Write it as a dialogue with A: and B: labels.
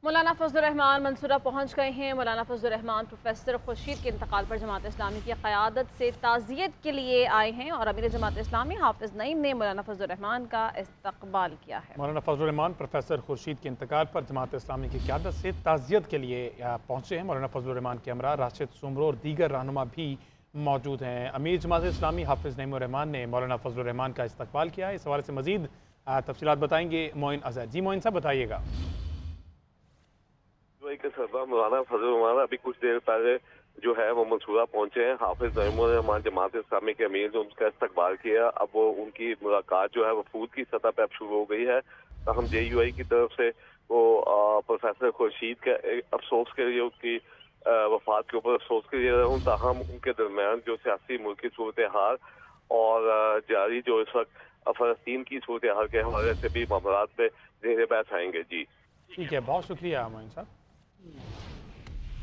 A: मौलाना फजलुर रहमान मंसूरा पहुँच गए हैं। मौलाना फजलुर रहमान प्रोफेसर खुर्शीद के इंतकाल पर जमात इस्लामी की क़यादत से ताज़ियत के लिए आए हैं और अमीर जमात इस्लामी हाफिज़ नईम ने मौलाना फजलुर रहमान का इस्तकबाल किया है।
B: मौलाना फजलुर रहमान प्रोफेसर खुर्शीद के इंतकाल पर जमात इस्लामी की क़यादत से ताज़ियत के लिए पहुँचे हैं। मौलाना फजलुर रहमान के हमरा राशिद सुमरो और दीगर रहनुमा भी मौजूद हैं। अमीर जमात इस्लामी हाफिज़ नईम रहमान ने मौलाना फजलुर रहमान का इस्तकबाल किया है। इस हवाले से मज़ीद तफसीलात बताएंगे मोइन अज़हर। जी मोइन साहब बताइएगा।
C: के सरबराह मौलाना फजलुर रहमान अभी कुछ देर पहले जो है वो मंसूरा पहुंचे हैं। हाफिज नईम रहमान जमात इस्लामी के अमीर जो उनका इस्तकबाल किया, अब वो उनकी मुलाकात जो है वफूद की सतह पर अब शुरू हो गई है। हम JUI की तरफ से वो प्रोफेसर खुर्शीद के अफसोस के लिए, उसकी वफात के ऊपर अफसोस के लिए हूँ, ताहम उनके दरमियान जो सियासी मुल्क की सूरत हाल और जारी जो इस वक्त फ़लस्तीन की सूरत हाल के हवाले से भी मामलात पे ज़ेर बहस आएंगे। जी
B: ठीक है, बहुत शुक्रिया मोइन साहब।